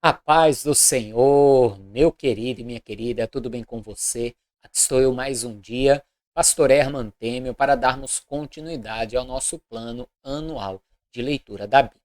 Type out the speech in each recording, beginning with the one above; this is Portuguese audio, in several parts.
A paz do Senhor, meu querido e minha querida, tudo bem com você? Aqui estou eu mais um dia, Pastor Herman Temel, para darmos continuidade ao nosso plano anual de leitura da Bíblia.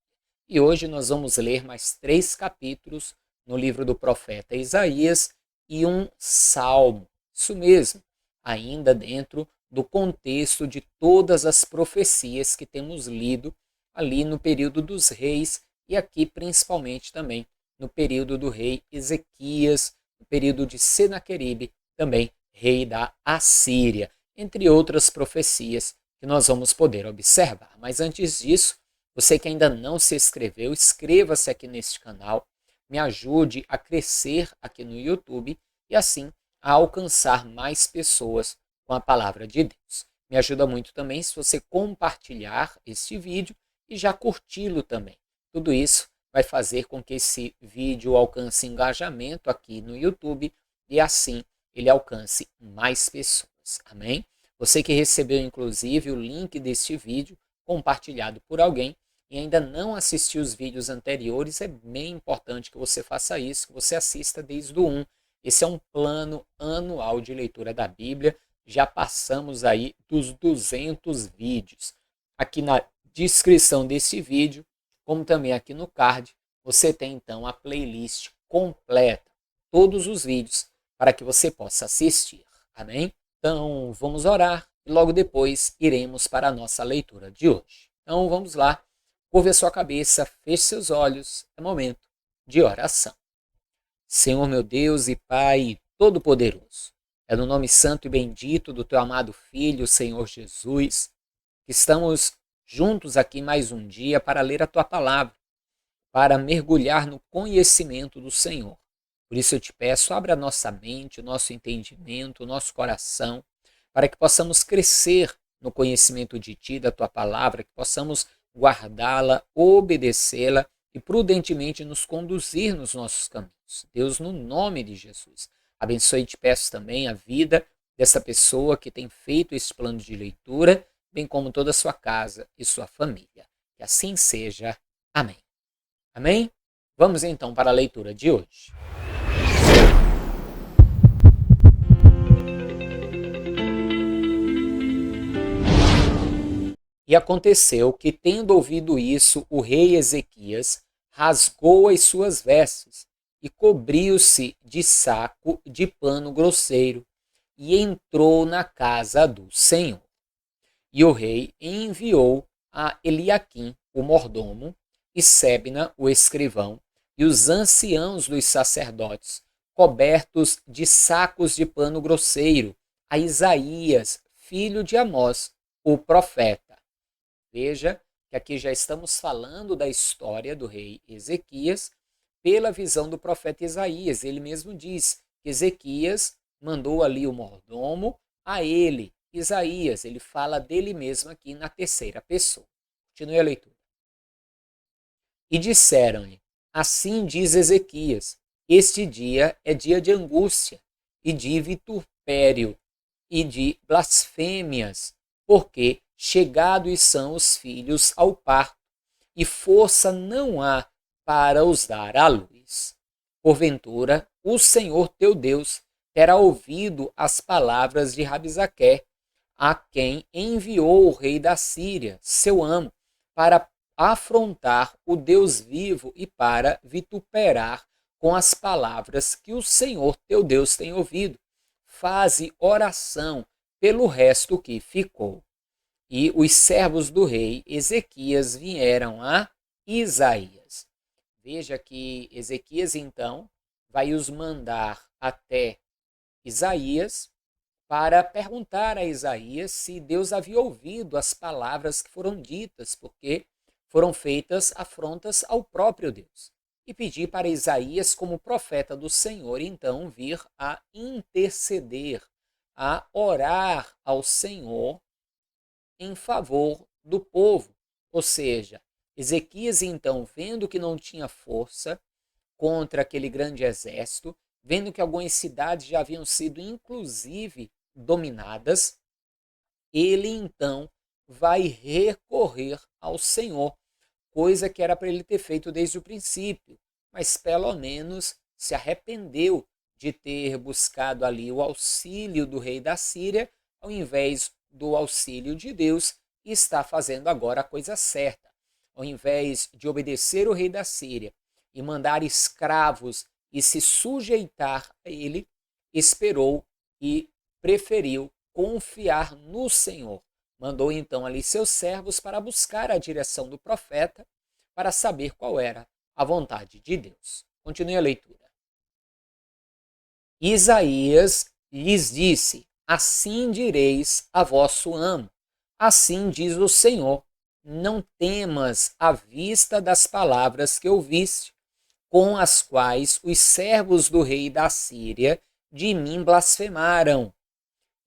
E hoje nós vamos ler mais 3 capítulos no livro do profeta Isaías e um salmo. Isso mesmo, ainda dentro do contexto de todas as profecias que temos lido ali no período dos reis e aqui principalmente também no período do rei Ezequias, no período de Senaqueribe, também rei da Assíria, entre outras profecias que nós vamos poder observar. Mas antes disso, você que ainda não se inscreveu, inscreva-se aqui neste canal, me ajude a crescer aqui no YouTube e assim a alcançar mais pessoas com a palavra de Deus. Me ajuda muito também se você compartilhar este vídeo e já curti-lo também. Tudo isso vai fazer com que esse vídeo alcance engajamento aqui no YouTube e assim ele alcance mais pessoas. Amém? Você que recebeu inclusive o link deste vídeo compartilhado por alguém e ainda não assistiu os vídeos anteriores, é bem importante que você faça isso, que você assista desde o 1. Esse é um plano anual de leitura da Bíblia. Já passamos aí dos 200 vídeos. Aqui na descrição desse vídeo, como também aqui no card, você tem então a playlist completa, todos os vídeos, para que você possa assistir. Amém? Então vamos orar e logo depois iremos para a nossa leitura de hoje. Então vamos lá, curva a sua cabeça, feche seus olhos, é momento de oração. Senhor meu Deus e Pai Todo-Poderoso, é no nome santo e bendito do Teu amado Filho, Senhor Jesus, que estamos juntos aqui mais um dia para ler a Tua palavra, para mergulhar no conhecimento do Senhor. Por isso eu te peço, abra a nossa mente, o nosso entendimento, o nosso coração, para que possamos crescer no conhecimento de Ti, da Tua palavra, que possamos guardá-la, obedecê-la e prudentemente nos conduzir nos nossos caminhos. Deus, no nome de Jesus, abençoe e te peço também a vida dessa pessoa que tem feito esse plano de leitura, bem como toda a sua casa e sua família. Que assim seja. Amém. Amém? Vamos então para a leitura de hoje. E aconteceu que, tendo ouvido isso, o rei Ezequias rasgou as suas vestes e cobriu-se de saco de pano grosseiro e entrou na casa do Senhor. E o rei enviou a Eliaquim, o mordomo, e Sebna, o escrivão, e os anciãos dos sacerdotes, cobertos de sacos de pano grosseiro, a Isaías, filho de Amós, o profeta. Veja que aqui já estamos falando da história do rei Ezequias pela visão do profeta Isaías. Ele mesmo diz que Ezequias mandou ali o mordomo a ele, Isaías. Ele fala dele mesmo aqui na terceira pessoa. Continue a leitura. E disseram-lhe, assim diz Ezequias, este dia é dia de angústia e de vitupério e de blasfêmias, porque chegados são os filhos ao parto, e força não há para os dar à luz. Porventura, o Senhor teu Deus terá ouvido as palavras de Rabizaque, a quem enviou o rei da Síria, seu amo, para afrontar o Deus vivo e para vituperar com as palavras que o Senhor teu Deus tem ouvido. Faze oração pelo resto que ficou. E os servos do rei Ezequias vieram a Isaías. Veja que Ezequias, então, vai os mandar até Isaías para perguntar a Isaías se Deus havia ouvido as palavras que foram ditas, porque foram feitas afrontas ao próprio Deus. E pedir para Isaías, como profeta do Senhor, então vir a interceder, a orar ao Senhor em favor do povo. Ou seja, Ezequias então, vendo que não tinha força contra aquele grande exército, vendo que algumas cidades já haviam sido inclusive dominadas, ele então vai recorrer ao Senhor, coisa que era para ele ter feito desde o princípio, mas pelo menos se arrependeu de ter buscado ali o auxílio do rei da Síria, ao invés do auxílio de Deus, e está fazendo agora a coisa certa. Ao invés de obedecer o rei da Síria e mandar escravos e se sujeitar a ele, esperou e preferiu confiar no Senhor. Mandou então ali seus servos para buscar a direção do profeta, para saber qual era a vontade de Deus. Continue a leitura. Isaías lhes disse: assim direis a vosso amo, assim diz o Senhor, não temas à vista das palavras que ouviste, com as quais os servos do rei da Síria de mim blasfemaram.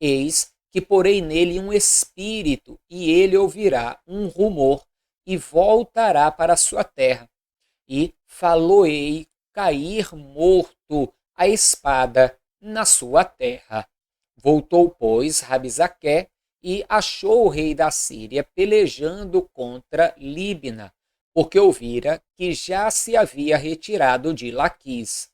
Eis que porei nele um espírito, e ele ouvirá um rumor, e voltará para a sua terra. E faloei cair morto a espada na sua terra. Voltou, pois, Rabizaque, e achou o rei da Síria pelejando contra Líbina, porque ouvira que já se havia retirado de Laquis.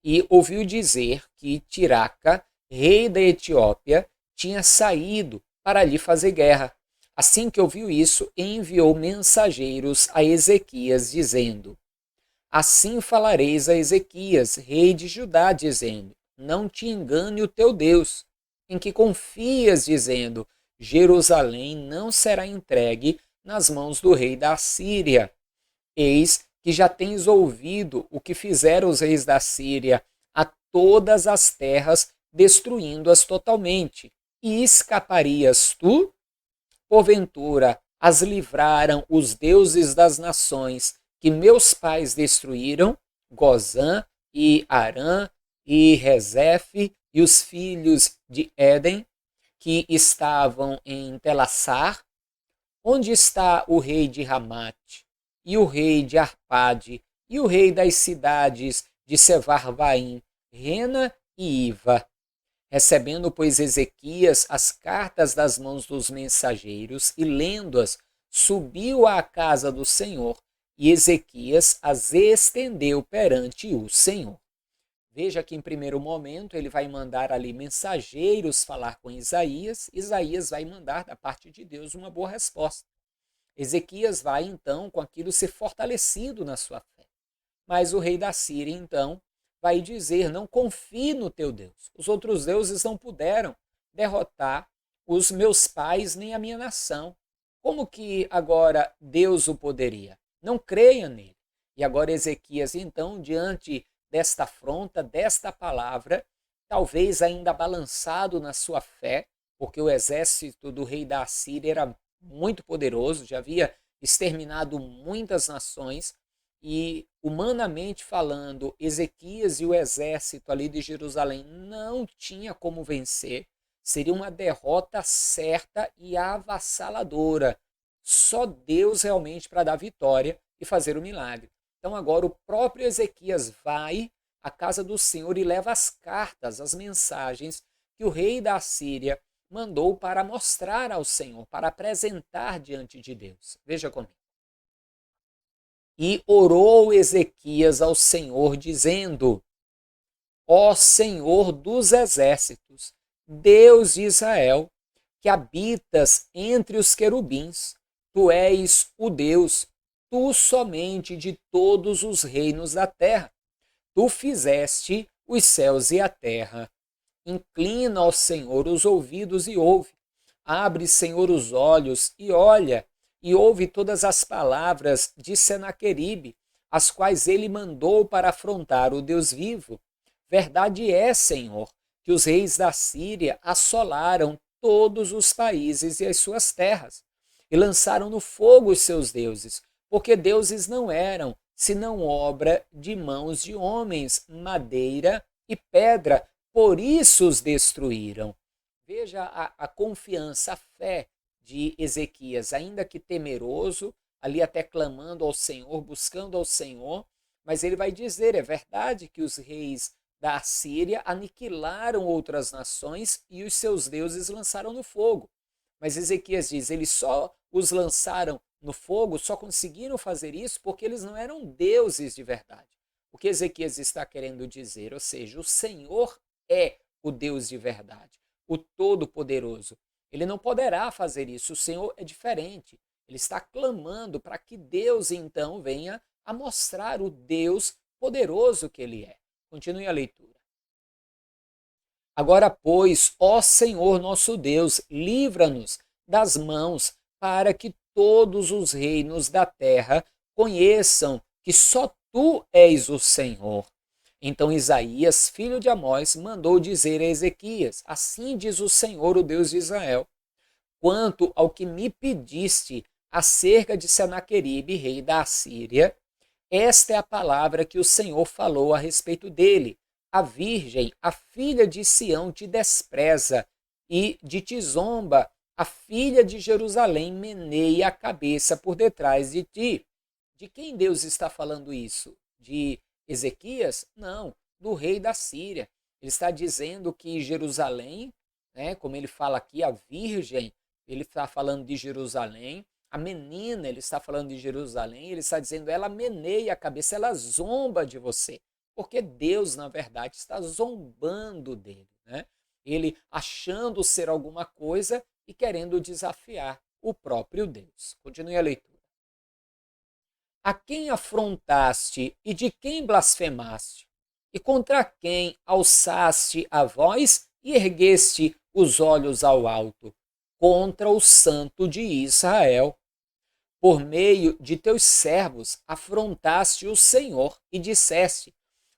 E ouviu dizer que Tiraca, rei da Etiópia, tinha saído para lhe fazer guerra. Assim que ouviu isso, enviou mensageiros a Ezequias, dizendo: assim falareis a Ezequias, rei de Judá, dizendo: não te engane o teu Deus, em que confias, dizendo: Jerusalém não será entregue nas mãos do rei da Síria. Eis que já tens ouvido o que fizeram os reis da Síria a todas as terras, destruindo-as totalmente. E escaparias tu? Porventura, as livraram os deuses das nações que meus pais destruíram, Gozã e Arã e Rezefe e os filhos de Éden, que estavam em Telassar? Onde está o rei de Ramate, e o rei de Arpade, e o rei das cidades de Sevarvaim, Rena e Iva? Recebendo, pois, Ezequias as cartas das mãos dos mensageiros e lendo-as, subiu à casa do Senhor, e Ezequias as estendeu perante o Senhor. Veja que em primeiro momento ele vai mandar ali mensageiros falar com Isaías. Isaías vai mandar da parte de Deus uma boa resposta. Ezequias vai então com aquilo ser fortalecido na sua fé. Mas o rei da Síria então vai dizer: não confie no teu Deus. Os outros deuses não puderam derrotar os meus pais nem a minha nação. Como que agora Deus o poderia? Não creia nele. E agora Ezequias então, diante desta afronta, desta palavra, talvez ainda balançado na sua fé, porque o exército do rei da Síria era muito poderoso, já havia exterminado muitas nações, e humanamente falando, Ezequias e o exército ali de Jerusalém não tinha como vencer, seria uma derrota certa e avassaladora. Só Deus realmente para dar vitória e fazer o milagre. Então agora o próprio Ezequias vai à casa do Senhor e leva as cartas, as mensagens que o rei da Síria mandou para mostrar ao Senhor, para apresentar diante de Deus. Veja comigo. E orou Ezequias ao Senhor, dizendo: ó Senhor dos exércitos, Deus de Israel, que habitas entre os querubins, tu és o Deus, tu somente de todos os reinos da terra. Tu fizeste os céus e a terra. Inclina ao Senhor os ouvidos e ouve. Abre, Senhor, os olhos e olha, e ouve todas as palavras de Senaqueribe, as quais ele mandou para afrontar o Deus vivo. Verdade é, Senhor, que os reis da Síria assolaram todos os países e as suas terras, e lançaram no fogo os seus deuses, porque deuses não eram, senão obra de mãos de homens, madeira e pedra, por isso os destruíram. Veja a confiança, a fé de Ezequias, ainda que temeroso, ali até clamando ao Senhor, buscando ao Senhor, mas ele vai dizer: é verdade que os reis da Assíria aniquilaram outras nações e os seus deuses lançaram no fogo. Mas Ezequias diz: eles só os lançaram no fogo, só conseguiram fazer isso porque eles não eram deuses de verdade. O que Ezequias está querendo dizer? Ou seja, o Senhor é o Deus de verdade, o Todo-Poderoso. Ele não poderá fazer isso, o Senhor é diferente. Ele está clamando para que Deus então venha a mostrar o Deus poderoso que ele é. Continue a leitura. Agora, pois, ó Senhor nosso Deus, livra-nos das mãos, para que todos os reinos da terra conheçam que só tu és o Senhor. Então Isaías, filho de Amós, mandou dizer a Ezequias: assim diz o Senhor, o Deus de Israel, quanto ao que me pediste acerca de Senaqueribe, rei da Assíria, esta é a palavra que o Senhor falou a respeito dele. A virgem, a filha de Sião, te despreza e de ti zomba. A filha de Jerusalém meneia a cabeça por detrás de ti. De quem Deus está falando isso? De Ezequias? Não, do rei da Síria. Ele está dizendo que Jerusalém, né, como ele fala aqui, a virgem, ele está falando de Jerusalém. A menina, ele está falando de Jerusalém, ele está dizendo, ela meneia a cabeça, ela zomba de você. Porque Deus, na verdade, está zombando dele, né? Ele achando ser alguma coisa e querendo desafiar o próprio Deus. Continue a leitura. A quem afrontaste e de quem blasfemaste? E contra quem alçaste a voz e ergueste os olhos ao alto? Contra o Santo de Israel. Por meio de teus servos afrontaste o Senhor e disseste,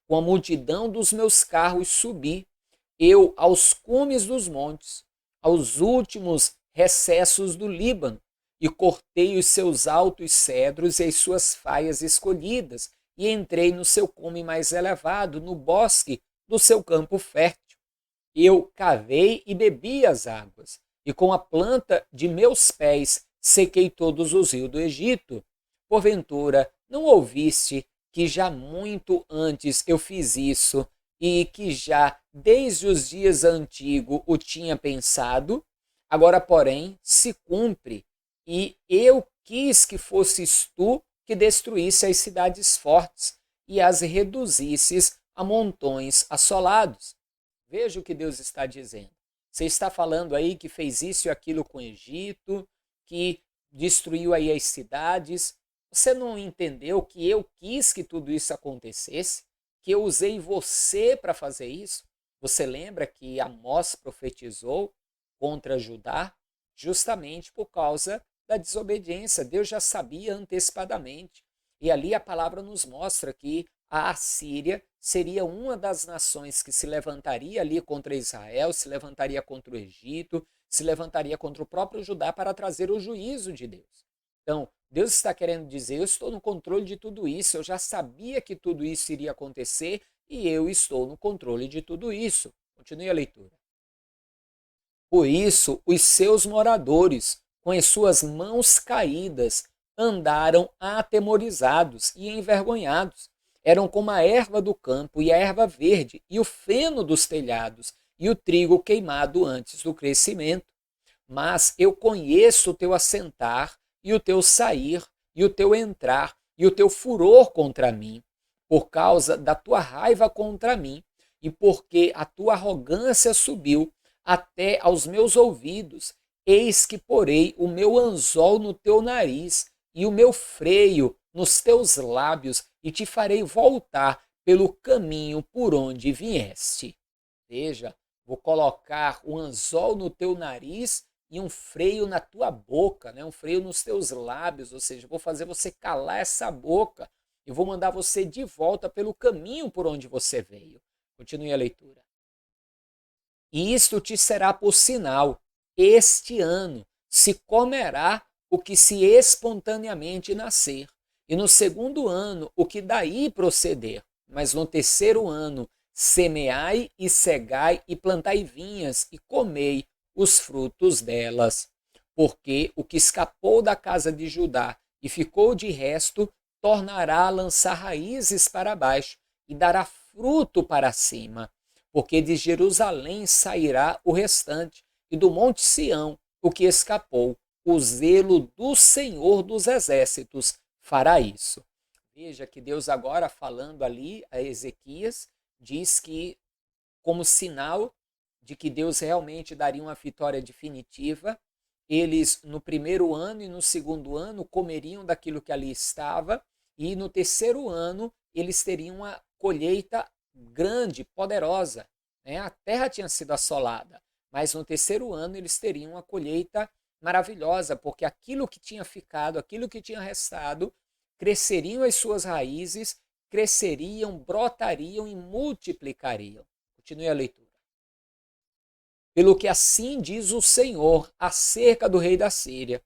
com a multidão dos meus carros subi, eu aos cumes dos montes, aos últimos recessos do Líbano, e cortei os seus altos cedros e as suas faias escolhidas, e entrei no seu cume mais elevado, no bosque do seu campo fértil. Eu cavei e bebi as águas, e com a planta de meus pés sequei todos os rios do Egito. Porventura, não ouviste que já muito antes eu fiz isso e que já desde os dias antigos o tinha pensado? Agora, porém, se cumpre, e eu quis que fosses tu que destruísse as cidades fortes e as reduzisses a montões assolados. Veja o que Deus está dizendo. Você está falando aí que fez isso e aquilo com o Egito, que destruiu aí as cidades. Você não entendeu que eu quis que tudo isso acontecesse? Que eu usei você para fazer isso? Você lembra que Amós profetizou contra Judá justamente por causa da desobediência? Deus já sabia antecipadamente. E ali a palavra nos mostra que a Assíria seria uma das nações que se levantaria ali contra Israel, se levantaria contra o Egito, se levantaria contra o próprio Judá para trazer o juízo de Deus. Então, Deus está querendo dizer, eu estou no controle de tudo isso, eu já sabia que tudo isso iria acontecer e eu estou no controle de tudo isso. Continue a leitura. Por isso, os seus moradores, com as suas mãos caídas, andaram atemorizados e envergonhados. Eram como a erva do campo e a erva verde e o feno dos telhados e o trigo queimado antes do crescimento. Mas eu conheço o teu assentar e o teu sair e o teu entrar e o teu furor contra mim, por causa da tua raiva contra mim e porque a tua arrogância subiu até aos meus ouvidos. Eis que porei o meu anzol no teu nariz e o meu freio nos teus lábios e te farei voltar pelo caminho por onde vieste. Veja, vou colocar um anzol no teu nariz e um freio na tua boca, né? Um freio nos teus lábios, ou seja, vou fazer você calar essa boca e vou mandar você de volta pelo caminho por onde você veio. Continue a leitura. E isto te será por sinal, este ano se comerá o que se espontaneamente nascer, e no segundo ano o que daí proceder, mas no terceiro ano semeai e cegai e plantai vinhas e comei os frutos delas. Porque o que escapou da casa de Judá e ficou de resto, tornará a lançar raízes para baixo e dará fruto para cima. Porque de Jerusalém sairá o restante, e do monte Sião o que escapou. O zelo do Senhor dos Exércitos fará isso. Veja que Deus agora falando ali a Ezequias, diz que como sinal de que Deus realmente daria uma vitória definitiva, eles no primeiro ano e no segundo ano comeriam daquilo que ali estava, e no terceiro ano eles teriam uma colheita grande, poderosa. Né? A terra tinha sido assolada, mas no terceiro ano eles teriam uma colheita maravilhosa, porque aquilo que tinha ficado, aquilo que tinha restado, cresceriam as suas raízes, cresceriam, brotariam e multiplicariam. Continue a leitura. Pelo que assim diz o Senhor acerca do rei da Síria: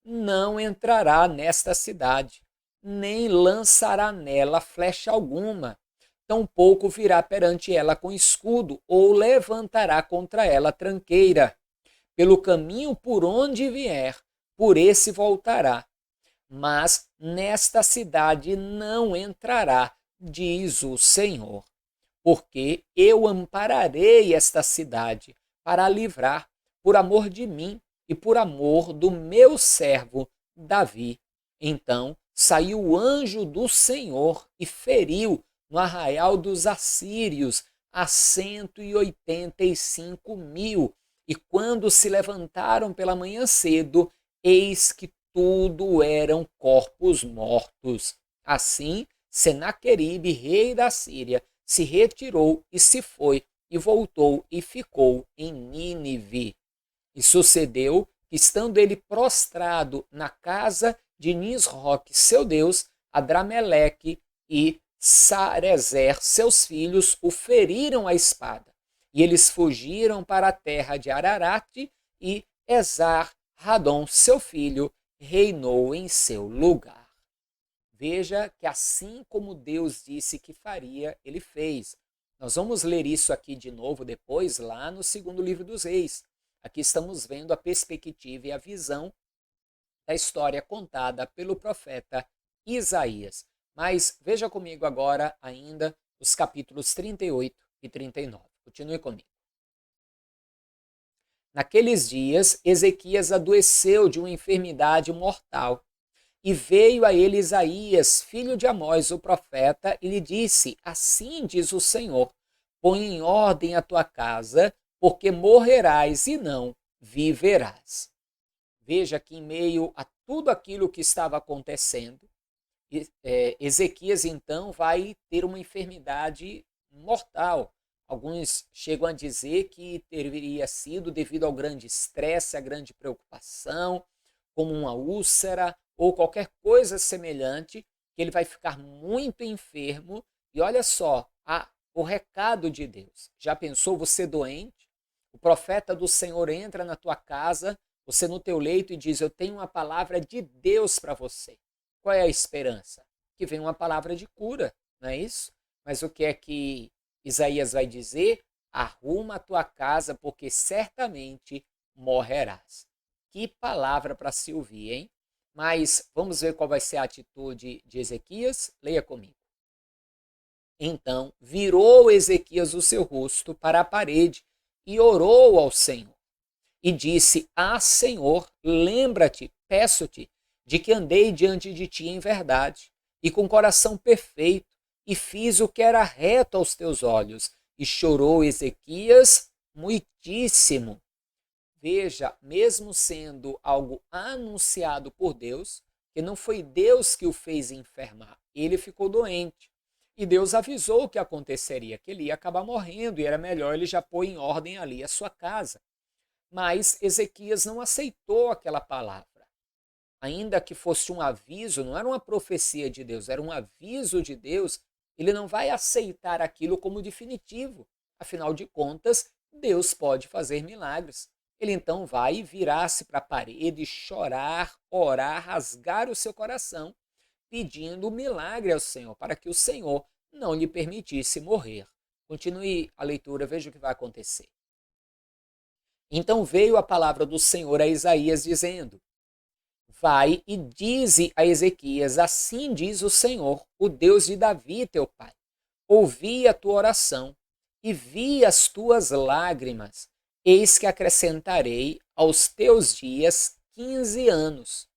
não entrará nesta cidade, nem lançará nela flecha alguma, tampouco virá perante ela com escudo, ou levantará contra ela tranqueira. Pelo caminho por onde vier, por esse voltará. Mas nesta cidade não entrará, diz o Senhor, porque eu ampararei esta cidade para a livrar, por amor de mim e por amor do meu servo Davi. Então saiu o anjo do Senhor e feriu no arraial dos assírios a 185.000. E quando se levantaram pela manhã cedo, eis que tudo eram corpos mortos. Assim, Senaqueribe, rei da Síria, se retirou e se foi, e voltou e ficou em Nínive. E sucedeu que, estando ele prostrado na casa de Nisroque, seu deus, Adrameleque e Sarezer, seus filhos, o feriram à espada. E eles fugiram para a terra de Ararate, e Esar-Hadon, seu filho, reinou em seu lugar. Veja que assim como Deus disse que faria, ele fez. Nós vamos ler isso aqui de novo depois, lá no segundo livro dos Reis. Aqui estamos vendo a perspectiva e a visão da história contada pelo profeta Isaías. Mas veja comigo agora ainda os capítulos 38 e 39. Continue comigo. Naqueles dias, Ezequias adoeceu de uma enfermidade mortal. E veio a ele Isaías, filho de Amós, o profeta, e lhe disse: assim diz o Senhor, põe em ordem a tua casa, porque morrerás e não viverás. Veja que em meio a tudo aquilo que estava acontecendo, Ezequias então vai ter uma enfermidade mortal. Alguns chegam a dizer que teria sido devido ao grande estresse, à grande preocupação, como uma úlcera ou qualquer coisa semelhante, que ele vai ficar muito enfermo. E olha só, o recado de Deus. Já pensou você doente? O profeta do Senhor entra na tua casa, você no teu leito, e diz: eu tenho uma palavra de Deus para você. Qual é a esperança? Que vem uma palavra de cura, não é isso? Mas o que é que Isaías vai dizer? Arruma a tua casa, porque certamente morrerás. Que palavra para se ouvir, hein? Mas vamos ver qual vai ser a atitude de Ezequias? Leia comigo. Então virou Ezequias o seu rosto para a parede e orou ao Senhor. E disse: Senhor, lembra-te, peço-te, de que andei diante de ti em verdade e com coração perfeito, e fiz o que era reto aos teus olhos. E chorou Ezequias muitíssimo. Veja, mesmo sendo algo anunciado por Deus, que não foi Deus que o fez enfermar, ele ficou doente. E Deus avisou o que aconteceria, que ele ia acabar morrendo, e era melhor ele já pôr em ordem ali a sua casa. Mas Ezequias não aceitou aquela palavra. Ainda que fosse um aviso, não era uma profecia de Deus, era um aviso de Deus, ele não vai aceitar aquilo como definitivo. Afinal de contas, Deus pode fazer milagres. Ele então vai virar-se para a parede, chorar, orar, rasgar o seu coração, pedindo um milagre ao Senhor, para que o Senhor não lhe permitisse morrer. Continue a leitura, veja o que vai acontecer. Então veio a palavra do Senhor a Isaías, dizendo: vai e dize a Ezequias: assim diz o Senhor, o Deus de Davi, teu pai. Ouvi a tua oração e vi as tuas lágrimas. Eis que acrescentarei aos teus dias 15 anos.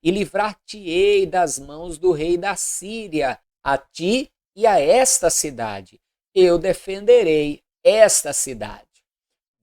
e livrar-te-ei das mãos do rei da Síria, a ti e a esta cidade. Eu defenderei esta cidade.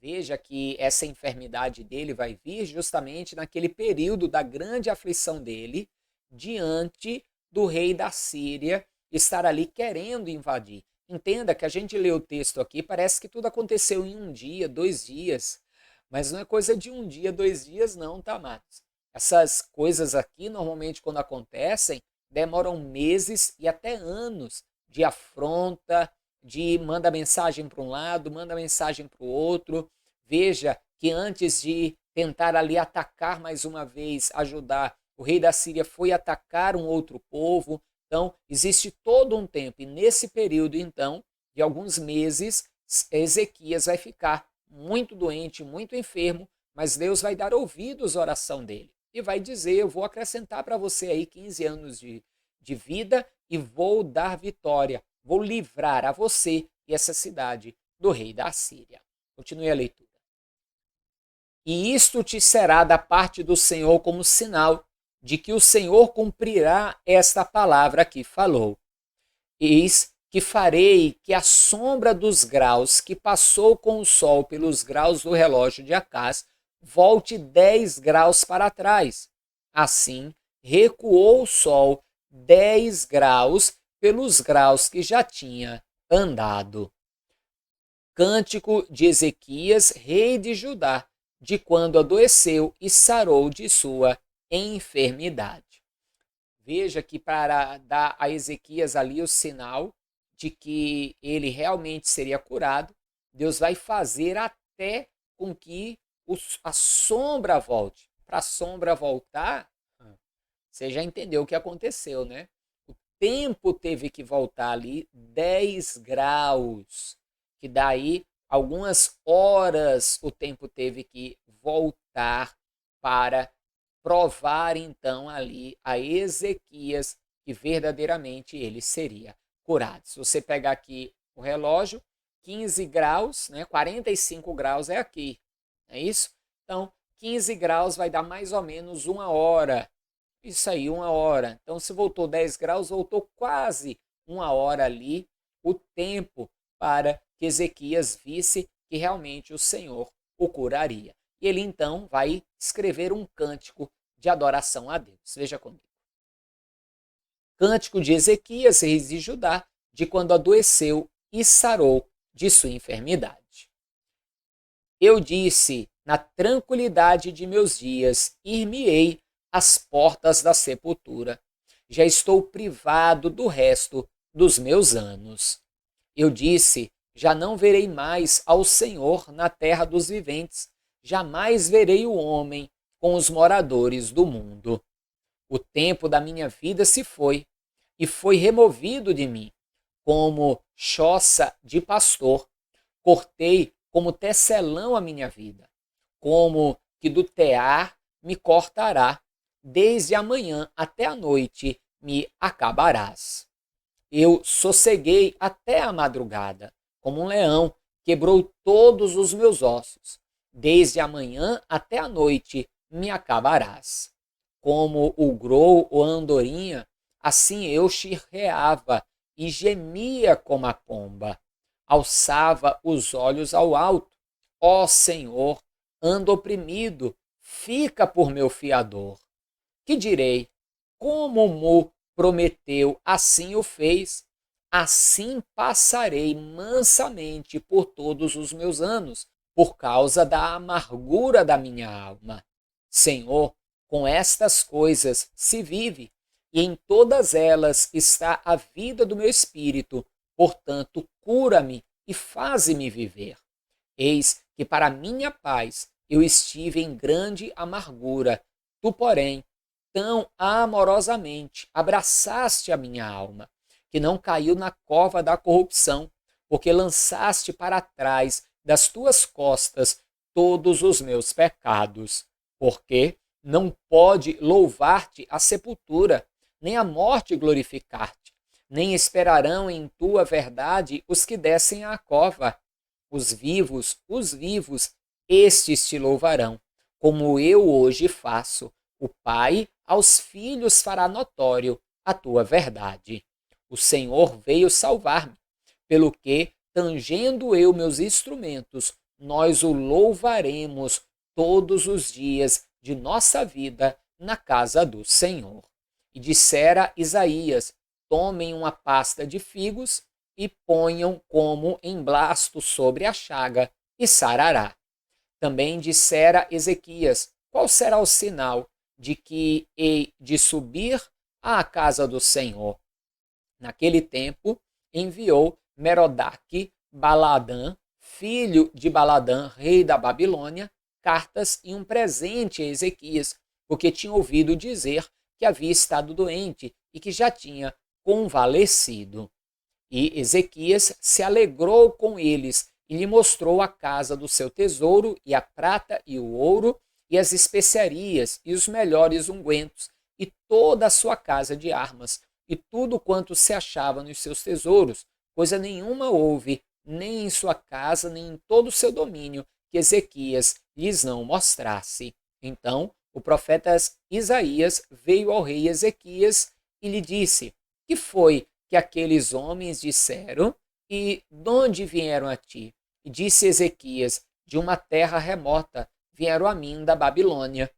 Veja que essa enfermidade dele vai vir justamente naquele período da grande aflição dele, diante do rei da Síria estar ali querendo invadir. Entenda que a gente lê o texto aqui, parece que tudo aconteceu em um dia, 2 dias, mas não é coisa de um dia, 2 dias não, tá, amados? Essas coisas aqui, normalmente quando acontecem, demoram meses e até anos de afronta, de manda mensagem para um lado, manda mensagem para o outro. Veja que antes de tentar ali atacar mais uma vez, ajudar, o rei da Síria foi atacar um outro povo. Então, existe todo um tempo, e nesse período, então, de alguns meses, Ezequias vai ficar muito doente, muito enfermo, mas Deus vai dar ouvidos à oração dele e vai dizer: eu vou acrescentar para você aí 15 anos de vida e vou dar vitória, vou livrar a você e essa cidade do rei da Síria. Continue a leitura. E isto te será da parte do Senhor como sinal de que o Senhor cumprirá esta palavra que falou. Eis que farei que a sombra dos graus que passou com o sol pelos graus do relógio de Acás volte 10 graus para trás. Assim, recuou o sol 10 graus pelos graus que já tinha andado. Cântico de Ezequias, rei de Judá, de quando adoeceu e sarou de sua enfermidade. Veja que para dar a Ezequias ali o sinal de que ele realmente seria curado, Deus vai fazer até com que a sombra volte. Para a sombra voltar, você já entendeu o que aconteceu, né? O tempo teve que voltar ali 10 graus, que daí algumas horas o tempo teve que voltar para provar então ali a Ezequias que verdadeiramente ele seria curado. Se você pegar aqui o relógio, 15 graus, né, 45 graus é aqui, é isso? Então, 15 graus vai dar mais ou menos 1 hora. Isso aí, 1 hora. Então, se voltou 10 graus, voltou quase 1 hora ali o tempo para que Ezequias visse que realmente o Senhor o curaria. E ele então vai escrever um cântico de adoração a Deus. Veja comigo. Cântico de Ezequias, rei de Judá, de quando adoeceu e sarou de sua enfermidade. Eu disse, na tranquilidade de meus dias, ir-me-ei às portas da sepultura. Já estou privado do resto dos meus anos. Eu disse, já não verei mais ao Senhor na terra dos viventes. Jamais verei o homem com os moradores do mundo. O tempo da minha vida se foi, e foi removido de mim, como choça de pastor. Cortei como tecelão a minha vida, como que do tear me cortará, desde amanhã até a noite me acabarás. Eu sosseguei até a madrugada, como um leão, quebrou todos os meus ossos. Desde amanhã até a noite me acabarás. Como o grou ou a andorinha, assim eu chirreava e gemia como a pomba. Alçava os olhos ao alto. Ó Senhor, ando oprimido, fica por meu fiador. Que direi? Como Mo prometeu, assim o fez. Assim passarei mansamente por todos os meus anos, por causa da amargura da minha alma. Senhor, com estas coisas se vive, e em todas elas está a vida do meu espírito. Portanto, cura-me e faze-me viver. Eis que para minha paz eu estive em grande amargura. Tu, porém, tão amorosamente abraçaste a minha alma, que não caiu na cova da corrupção, porque lançaste para trás das tuas costas todos os meus pecados. Porque não pode louvar-te a sepultura, nem a morte glorificar-te, nem esperarão em tua verdade os que descem à cova. Os vivos, estes te louvarão, como eu hoje faço. O Pai aos filhos fará notório a tua verdade. O Senhor veio salvar-me, pelo que, tangendo eu meus instrumentos, nós o louvaremos todos os dias de nossa vida na casa do Senhor. E dissera Isaías: tomem uma pasta de figos e ponham como embasto sobre a chaga, e sarará. Também dissera Ezequias: qual será o sinal de que hei de subir à casa do Senhor? Naquele tempo, enviou Merodach Baladã, filho de Baladã, rei da Babilônia, cartas e um presente a Ezequias, porque tinha ouvido dizer que havia estado doente e que já tinha convalescido. E Ezequias se alegrou com eles e lhe mostrou a casa do seu tesouro, e a prata e o ouro, e as especiarias, e os melhores ungüentos, e toda a sua casa de armas, e tudo quanto se achava nos seus tesouros. Coisa nenhuma houve, nem em sua casa, nem em todo o seu domínio, que Ezequias lhes não mostrasse. Então o profeta Isaías veio ao rei Ezequias e lhe disse: que foi que aqueles homens disseram e de onde vieram a ti? E disse Ezequias: de uma terra remota vieram a mim da Babilônia.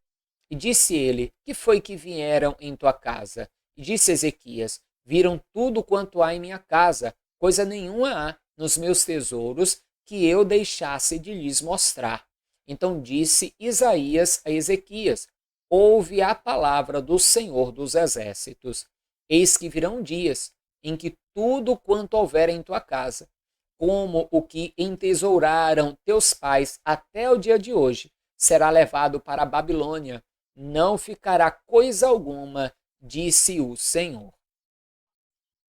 E disse ele: que foi que vieram em tua casa? E disse Ezequias: viram tudo quanto há em minha casa, coisa nenhuma há nos meus tesouros que eu deixasse de lhes mostrar. Então disse Isaías a Ezequias: ouve a palavra do Senhor dos Exércitos. Eis que virão dias em que tudo quanto houver em tua casa, como o que entesouraram teus pais até o dia de hoje, será levado para a Babilônia. Não ficará coisa alguma, disse o Senhor.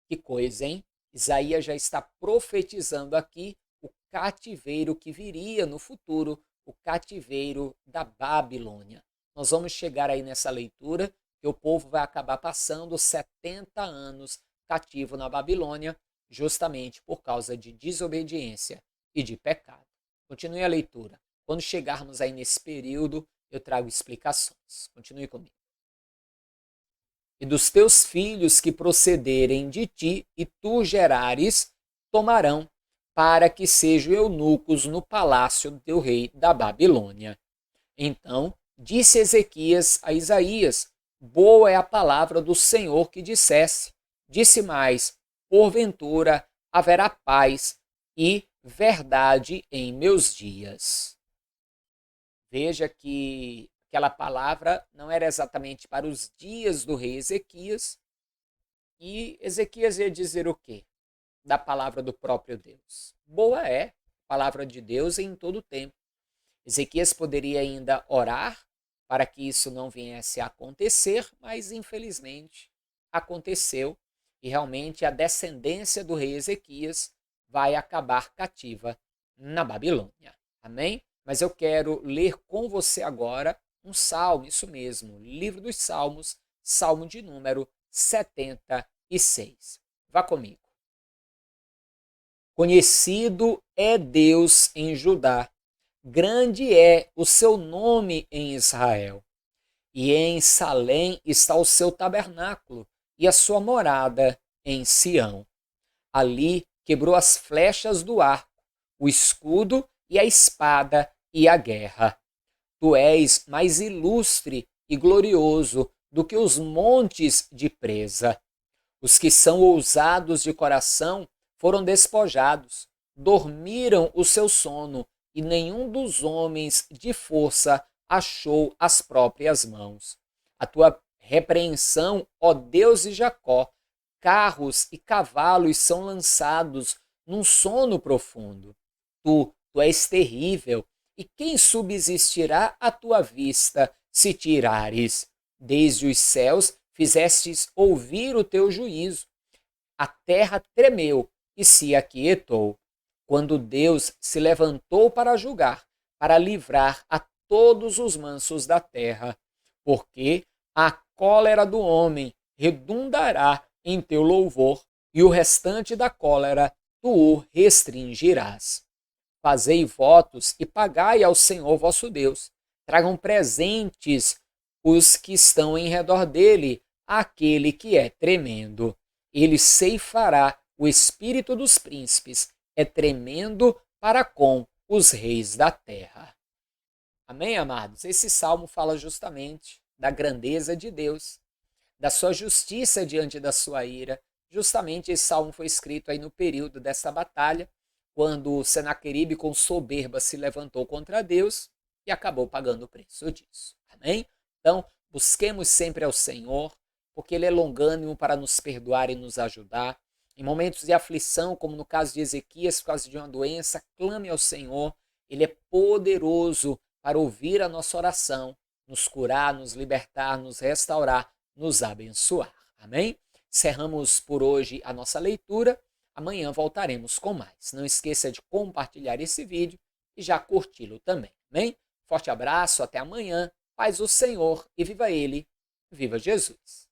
Que coisa, hein? Isaías já está profetizando aqui o cativeiro que viria no futuro, o cativeiro da Babilônia. Nós vamos chegar aí nessa leitura que o povo vai acabar passando 70 anos cativo na Babilônia, justamente por causa de desobediência e de pecado. Continue a leitura. Quando chegarmos aí nesse período, eu trago explicações. Continue comigo. E dos teus filhos que procederem de ti e tu gerares, tomarão, para que sejam eunucos no palácio do rei da Babilônia. Então disse Ezequias a Isaías: boa é a palavra do Senhor que dissesse. Disse mais: porventura haverá paz e verdade em meus dias. Veja que aquela palavra não era exatamente para os dias do rei Ezequias, e Ezequias ia dizer o quê? Da palavra do próprio Deus. Boa é a palavra de Deus em todo o tempo. Ezequias poderia ainda orar para que isso não viesse a acontecer, mas infelizmente aconteceu, e realmente a descendência do rei Ezequias vai acabar cativa na Babilônia. Amém? Mas eu quero ler com você agora um salmo, isso mesmo, livro dos Salmos, salmo de número 76. Vá comigo. Conhecido é Deus em Judá, grande é o seu nome em Israel. E em Salém está o seu tabernáculo e a sua morada em Sião. Ali quebrou as flechas do arco, o escudo e a espada e a guerra. Tu és mais ilustre e glorioso do que os montes de presa. Os que são ousados de coração foram despojados, dormiram o seu sono, e nenhum dos homens de força achou as próprias mãos. A tua repreensão, ó Deus de Jacó, carros e cavalos são lançados num sono profundo. Tu és terrível, e quem subsistirá à tua vista se tirares? Desde os céus fizestes ouvir o teu juízo. A terra tremeu e se aquietou, quando Deus se levantou para julgar, para livrar a todos os mansos da terra, porque a cólera do homem redundará em teu louvor, e o restante da cólera tu o restringirás. Fazei votos e pagai ao Senhor vosso Deus. Tragam presentes os que estão em redor dele, aquele que é tremendo. Ele ceifará o espírito dos príncipes, é tremendo para com os reis da terra. Amém, amados? Esse salmo fala justamente da grandeza de Deus, da sua justiça diante da sua ira. Justamente esse salmo foi escrito aí no período dessa batalha, quando Senaqueribe com soberba se levantou contra Deus e acabou pagando o preço disso. Amém? Então, busquemos sempre ao Senhor, porque Ele é longânimo para nos perdoar e nos ajudar. Em momentos de aflição, como no caso de Ezequias, por causa de uma doença, clame ao Senhor. Ele é poderoso para ouvir a nossa oração, nos curar, nos libertar, nos restaurar, nos abençoar. Amém? Encerramos por hoje a nossa leitura. Amanhã voltaremos com mais. Não esqueça de compartilhar esse vídeo e já curti-lo também. Amém? Forte abraço, até amanhã. Paz do Senhor e viva Ele, viva Jesus.